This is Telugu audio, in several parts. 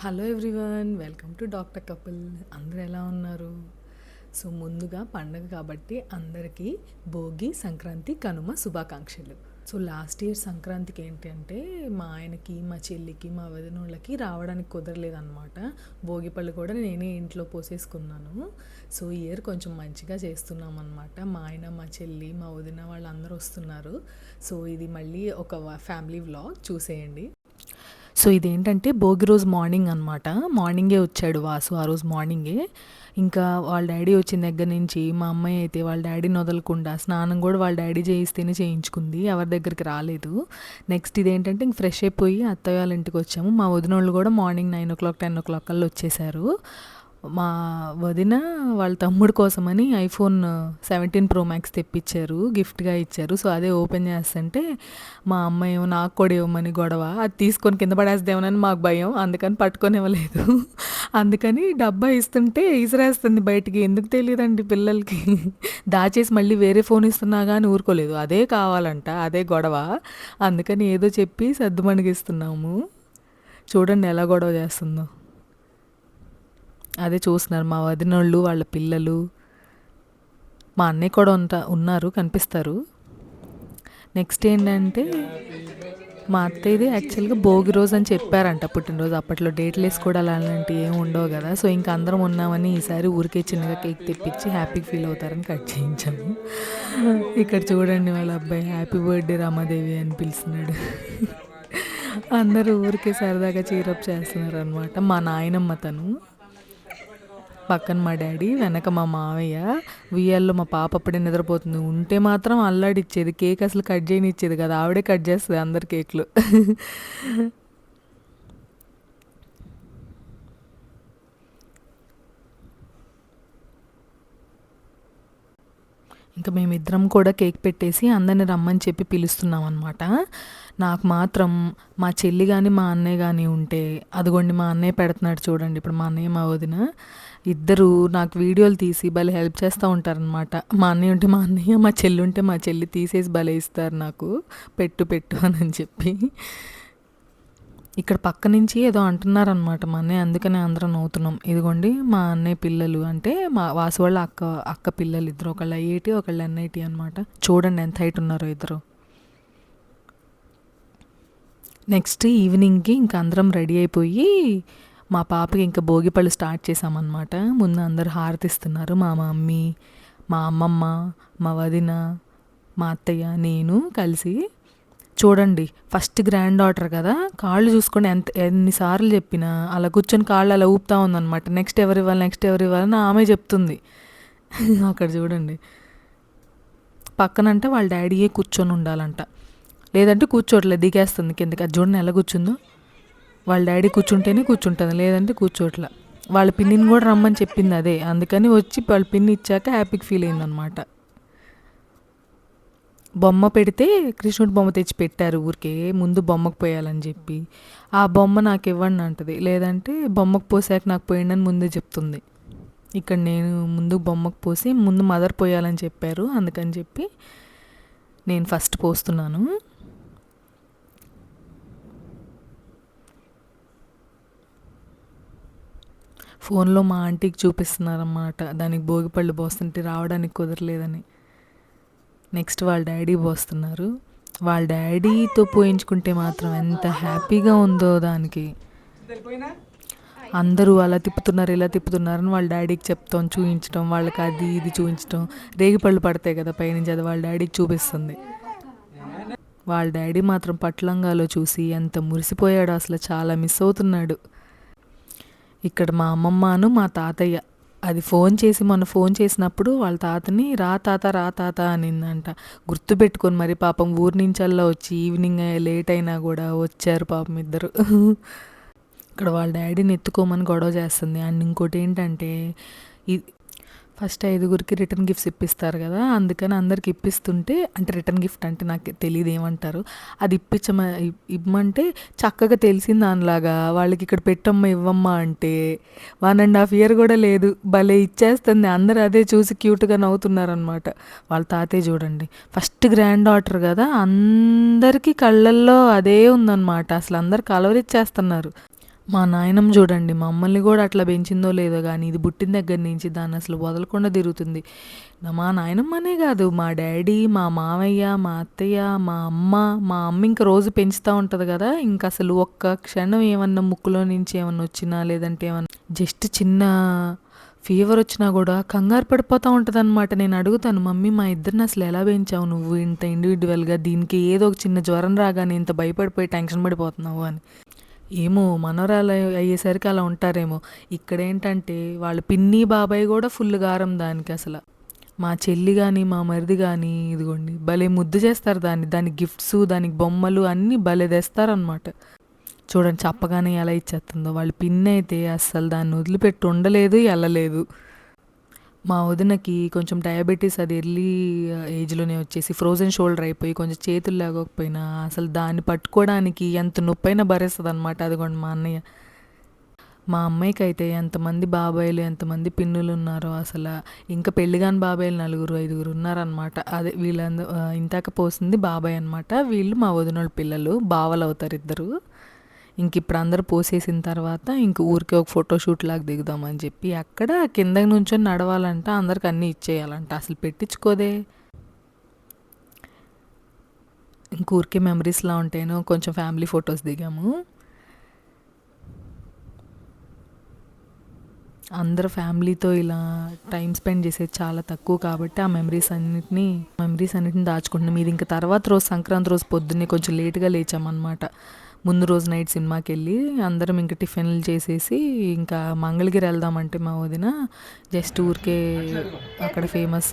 Hello everyone, welcome to doctor couple. అందరూ ఎలా ఉన్నారు? సో ముందుగా పండగ కాబట్టి అందరికీ భోగి, సంక్రాంతి, కనుమ శుభాకాంక్షలు. సో లాస్ట్ ఇయర్ సంక్రాంతికి ఏంటంటే మా ఆయనకి, మా చెల్లికి, మా వదినోళ్ళకి రావడానికి కుదరలేదన్నమాట. భోగి పళ్ళు కూడా నేనే ఇంట్లో పోసేసుకున్నాను. సో ఈ ఇయర్ కొంచెం మంచిగా చేస్తున్నాం అనమాట. మా ఆయన, మా చెల్లి, మా వదిన వాళ్ళందరూ వస్తున్నారు. సో ఇది మళ్ళీ ఒక ఫ్యామిలీ వ్లాగ్ చూసేయండి. సో ఇదేంటంటే భోగి రోజు మార్నింగ్ అనమాట. మార్నింగే వచ్చాడు వాసు, ఆ రోజు మార్నింగే. ఇంకా వాళ్ళ డాడీ వచ్చిన దగ్గర నుంచి మా అమ్మాయి అయితే వాళ్ళ డాడీని వదలకుండా స్నానం కూడా వాళ్ళ డాడీ చేయిస్తేనే చేయించుకుంది, ఎవరి దగ్గరికి రాలేదు. నెక్స్ట్ ఇదేంటంటే ఇంక ఫ్రెష్ అయిపోయి అత్తయ్య వాళ్ళ ఇంటికి వచ్చాము. మా వదిన వాళ్ళు కూడా మార్నింగ్ 9 o'clock 10 o'clock కల్లా వచ్చేసారు. మా వదిన వాళ్ళ తమ్ముడు కోసమని ఐఫోన్ 17 Pro Max తెప్పించారు, గిఫ్ట్గా ఇచ్చారు. సో అదే ఓపెన్ చేస్తుంటే మా అమ్మ ఏమో నాకు కూడా ఇవ్వమని గొడవ, అది తీసుకొని కింద పడేద్దామని మాకు భయం, అందుకని పట్టుకొని ఇవ్వలేదు. అందుకని డబ్బా ఇస్తుంటే ఇసిరేస్తుంది బయటికి. ఎందుకు తెలియదండి పిల్లలకి. దాచేసి మళ్ళీ వేరే ఫోన్ ఇస్తున్నా కానీ ఊరుకోలేదు, అదే కావాలంట, అదే గొడవ. అందుకని ఏదో చెప్పి సర్దుమణిగిస్తున్నాము. చూడండి ఎలా గొడవ చేస్తుందో. అదే చూస్తున్నారు మా వదినోళ్ళు, వాళ్ళ పిల్లలు. మా అన్నయ్య కూడా ఉన్నారు, కనిపిస్తారు. నెక్స్ట్ ఏంటంటే మా అత్తయ్యది యాక్చువల్గా భోగి రోజు అని చెప్పారంట, పుట్టినరోజు. అప్పట్లో డేట్లు వేసుకోవడాలు అలాంటివి ఏమి ఉండవు కదా. సో ఇంకా అందరం ఉన్నామని ఈసారి ఊరికే చిన్నగా కేక్ తెప్పించి హ్యాపీగా ఫీల్ అవుతారని కట్ చేయించాము. ఇక్కడ చూడండి వాళ్ళ అబ్బాయి హ్యాపీ బర్త్డే రామాదేవి అని పిలుస్తున్నాడు. అందరూ ఊరికే సరదాగా చీరప్ చేస్తున్నారు అనమాట. మా నాయనమ్మ తను, పక్కన మా డాడీ, వెనక మా మావయ్య. వియ్యాల్లో మా పాప అప్పుడే నిద్రపోతుంది. ఉంటే మాత్రం అల్లాడిచ్చేది, కేక్ అసలు కట్ చేయనిచ్చేది కదా, ఆవిడే కట్ చేస్తుంది అందరి కేక్లు. ఇంకా మేమిద్దరం కూడా కేక్ పెట్టేసి అందరిని రమ్మని చెప్పి పిలుస్తున్నాం అనమాట. నాకు మాత్రం మా చెల్లి కానీ మా అన్నయ్య కానీ ఉంటే, అదిగోండి మా అన్నయ్య పెడుతున్నాడు చూడండి. ఇప్పుడు మా అన్నయ్య, మా వదిన ఇద్దరు నాకు వీడియోలు తీసి భలే హెల్ప్ చేస్తూ ఉంటారనమాట. మా అన్నయ్య ఉంటే మా అన్నయ్య, మా చెల్లి ఉంటే మా చెల్లి తీసేసి భలే ఇస్తారు నాకు, పెట్టు పెట్టు అని చెప్పి. ఇక్కడ పక్క నుంచి ఏదో అంటున్నారనమాట మా అన్నయ్య, అందుకనే అందరం నవ్వుతున్నాం. ఇదిగోండి మా అన్నయ్య పిల్లలు, అంటే మా వాసు వాళ్ళ అక్క పిల్లలు ఇద్దరు, ఒకళ్ళు ఐఐటి, ఒకళ్ళు ఎన్ఐటి అనమాట. చూడండి ఎంత హైట్ ఉన్నారో ఇద్దరు. నెక్స్ట్ ఈవినింగ్కి ఇంకా అందరం రెడీ అయిపోయి మా పాపకి ఇంకా భోగిపళ్ళు స్టార్ట్ చేసామన్నమాట. ముందు అందరు హారతిస్తున్నారు, మా మమ్మీ, మా అమ్మమ్మ, మా వదిన, మా అత్తయ్య, నేను కలిసి. చూడండి ఫస్ట్ గ్రాండ్ డాటర్ కదా, కాళ్ళు చూసుకొని ఎన్నిసార్లు చెప్పినా అలా కూర్చొని కాళ్ళు అలా ఊపుతా ఉందన్నమాట. నెక్స్ట్ ఎవరు ఇవ్వాలి, నెక్స్ట్ ఎవరు ఇవ్వాలని ఆమె చెప్తుంది. అక్కడ చూడండి పక్కనంటే వాళ్ళ డాడీయే కూర్చొని ఉండాలంట, లేదంటే కూర్చోట్లేదు, దిగేస్తుంది కిందకి. అది చూడండి ఎలా కూర్చుందో. వాళ్ళ డాడీ కూర్చుంటేనే కూర్చుంటుంది, లేదంటే కూర్చోట్లా. వాళ్ళ పిన్నిని కూడా రమ్మని చెప్పింది అదే, అందుకని వచ్చి వాళ్ళ పిన్ని ఇచ్చాక హ్యాపీగా ఫీల్ అయిందనమాట. బొమ్మ పెడితే కృష్ణుడి బొమ్మ తెచ్చి పెట్టారు ఊరికే, ముందు బొమ్మకు పోయాలని చెప్పి. ఆ బొమ్మ నాకు ఇవ్వండి అంటది, లేదంటే బొమ్మకు పోసాక నాకు పోయండి అని ముందే చెప్తుంది. ఇక్కడ నేను ముందు బొమ్మకు పోసి ముందు మదర్ పోయాలని చెప్పారు, అందుకని చెప్పి నేను ఫస్ట్ పోస్తున్నాను. ఫోన్లో మా ఆంటీకి చూపిస్తున్నారన్నమాట, దానికి భోగిపళ్ళు పోస్తుంటే రావడానికి కుదరలేదని. నెక్స్ట్ వాళ్ళ డాడీ పోస్తున్నారు. వాళ్ళ డాడీతో పోయించుకుంటే మాత్రం ఎంత హ్యాపీగా ఉందో దానికి. అందరూ అలా తిప్పుతున్నారు, ఇలా తిప్పుతున్నారని వాళ్ళ డాడీకి చెప్తాం, చూపించడం, వాళ్ళకి అది ఇది చూపించడం. రేగిపళ్ళు పడతాయి కదా పైనుంచి, అది వాళ్ళ డాడీకి చూపిస్తుంది. వాళ్ళ డాడీ మాత్రం పట్లంగాలో చూసి ఎంత మురిసిపోయాడో, అసలు చాలా మిస్ అవుతున్నాడు. ఇక్కడ మా అమ్మమ్మను మా తాతయ్య, అది మొన్న ఫోన్ చేసినప్పుడు వాళ్ళ తాతని రా తాత అనిందంట. గుర్తుపెట్టుకొని మరి పాపం ఊరి నుంచల్లా వచ్చి ఈవినింగ్ లేట్ అయినా కూడా వచ్చారు పాపం ఇద్దరు. ఇక్కడ వాళ్ళ డాడీని ఎత్తుకోమని గొడవ చేస్తుంది. అండ్ ఇంకోటి ఏంటంటే ఫస్ట్ 5గురికి రిటర్న్ గిఫ్ట్స్ ఇప్పిస్తారు కదా, అందుకని అందరికి ఇప్పిస్తుంటే, అంటే రిటర్న్ గిఫ్ట్ అంటే నాకు తెలియదు ఏమంటారు, అది ఇవ్వమంటే చక్కగా తెలిసింది దానిలాగా వాళ్ళకి ఇక్కడ పెట్టమ్మా ఇవ్వమ్మా అంటే 1.5 year కూడా లేదు, భలే ఇచ్చేస్తుంది. అందరు అదే చూసి క్యూట్గా నవ్వుతున్నారనమాట. వాళ్ళ తాతయ్య చూడండి, ఫస్ట్ గ్రాండ్ డాటర్ కదా, అందరికీ కళ్ళల్లో అదే ఉందన్నమాట. అసలు అందరు కలవరిచ్చేస్తున్నారు. మా నాయనమ్మ చూడండి మమ్మల్ని కూడా అట్లా పెంచిందో లేదో కానీ ఇది పుట్టిన దగ్గర నుంచి దాన్ని అసలు వదలకుండా తిరుగుతుంది. మా నాయనమ్మనే కాదు, మా డాడీ, మా మావయ్య, మా అత్తయ్య, మా అమ్మ ఇంక రోజు పెంచుతూ ఉంటుంది కదా, ఇంక అసలు ఒక్క క్షణం ఏమన్నా ముక్కులో నుంచి ఏమన్నా వచ్చినా లేదంటే ఏమన్నా జస్ట్ చిన్న ఫీవర్ వచ్చినా కూడా కంగారు పడిపోతూ ఉంటుంది అనమాట. నేను అడుగుతాను, మమ్మీ మా ఇద్దరిని అసలు ఎలా పెంచావు నువ్వు ఇంత ఇండివిజువల్గా, దీనికి ఏదో ఒక చిన్న జ్వరం రాగానే ఇంత భయపడిపోయి టెన్షన్ పడిపోతున్నావు అని. ఏమో మనవరాలు అయ్యేసరికి అలా ఉంటారేమో. ఇక్కడేంటంటే వాళ్ళ పిన్ని బాబాయ్ కూడా ఫుల్ గారం దానికి అసలు. మా చెల్లి కానీ మా మరిది కానీ ఇదిగోండి భలే ముద్దు చేస్తారు దానికి గిఫ్ట్స్, దానికి బొమ్మలు అన్నీ భలే తెస్తారనమాట. చూడండి చెప్పగానే ఎలా ఇచ్చేస్తుందో. వాళ్ళ పిన్ని అయితే అస్సలు దాన్ని వదిలిపెట్టి ఉండలేదు, వెళ్ళలేదు. మా వదినకి కొంచెం డయాబెటీస్ అది ఎర్లీ ఏజ్లోనే వచ్చేసి ఫ్రోజన్ షోల్డర్ అయిపోయి కొంచెం చేతులు లేకపోయినా అసలు దాన్ని పట్టుకోవడానికి ఎంత నొప్పైనా భరిస్తుంది అనమాట. అదిగోండి మా అన్నయ్య. మా అమ్మాయికి అయితే ఎంతమంది బాబాయిలు ఎంతమంది పిన్నులు ఉన్నారో అసలు. ఇంకా పెళ్ళిగాని బాబాయిలు 4-5 ఉన్నారనమాట. అదే వీళ్ళందరూ ఇంతాక పోసింది బాబాయ్ అనమాట. వీళ్ళు మా వదినోళ్ళ పిల్లలు, బావలు అవుతారు ఇద్దరు. ఇంక ఇప్పుడు అందరూ పోసేసిన తర్వాత ఇంక ఊరికే ఒక ఫోటోషూట్ లాగా దిగుదామని చెప్పి అక్కడ కింద నుంచొని నడవాలంట, అందరికి అన్నీ ఇచ్చేయాలంట. అసలు పెట్టించుకోదే. ఇంక ఊరికే మెమరీస్లా ఉంటాను. కొంచెం ఫ్యామిలీ ఫొటోస్ దిగాము. అందరూ ఫ్యామిలీతో ఇలా టైం స్పెండ్ చేసేది చాలా తక్కువ కాబట్టి ఆ మెమరీస్ అన్నిటిని దాచుకుంటున్నాం. ఇది ఇంకా తర్వాత రోజు సంక్రాంతి రోజు పొద్దున్నే కొంచెం లేట్గా లేచామన్నమాట. ముందు రోజు నైట్ సినిమాకి వెళ్ళి అందరం ఇంకా టిఫిన్లు చేసేసి ఇంకా మంగళగిరి వెళ్దామంటే మా వదిన జస్ట్ ఊరికే అక్కడ ఫేమస్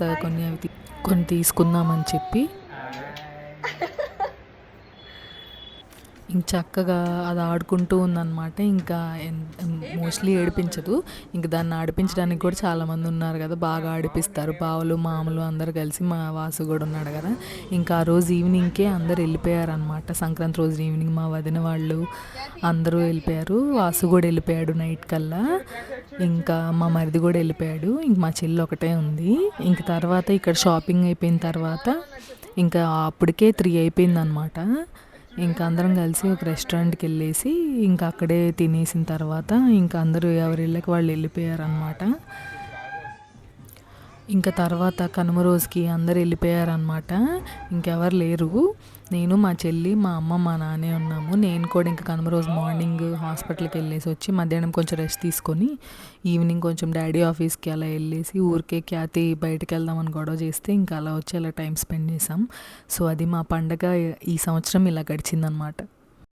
కొన్ని తీసుకుందామని చెప్పి ఇంక చక్కగా అది ఆడుకుంటూ ఉందన్నమాట. ఇంకా మోస్ట్లీ ఏడిపించదు. ఇంక దాన్ని ఆడిపించడానికి కూడా చాలామంది ఉన్నారు కదా, బాగా ఆడిపిస్తారు. బావలు మామలు అందరు కలిసి, మా వాసు కూడా ఉన్నాడు కదా. ఇంకా ఆ రోజు ఈవినింగ్కే అందరు వెళ్ళిపోయారనమాట. సంక్రాంతి రోజు ఈవినింగ్ మా వదిన వాళ్ళు అందరూ వెళ్ళిపోయారు. వాసు కూడా వెళ్ళిపోయాడు నైట్ కల్లా. ఇంకా మా మరిది కూడా వెళ్ళిపోయాడు. ఇంక మా చెల్లి ఒకటే ఉంది. ఇంక తర్వాత ఇక్కడ షాపింగ్ అయిపోయిన తర్వాత ఇంకా అప్పటికే 3 అయిపోయిందనమాట. ఇంకా అందరం కలిసి ఒక రెస్టారెంట్కి వెళ్ళేసి ఇంకా అక్కడే తినేసిన తర్వాత ఇంకా అందరూ ఎవరి ఇళ్ళకి వాళ్ళు వెళ్ళిపోయారనమాట. ఇంకా తర్వాత కనుమ రోజుకి అందరు వెళ్ళిపోయారనమాట. ఇంకెవరు లేరు. నేను, మా చెల్లి, మా అమ్మ, మా నాన్నే ఉన్నాము. నేను కూడా ఇంకా కనుమ రోజు మార్నింగ్ హాస్పిటల్కి వెళ్ళేసి వచ్చి మధ్యాహ్నం కొంచెం రెస్ట్ తీసుకొని ఈవినింగ్ కొంచెం డాడీ ఆఫీస్కి అలా వెళ్ళేసి ఊరికే ఖ్యాతి బయటకు వెళ్దామని గొడవ చేస్తే ఇంకా అలా వచ్చి అలా టైం స్పెండ్ చేసాం. సో అది మా పండగ ఈ సంవత్సరం ఇలా గడిచిందనమాట.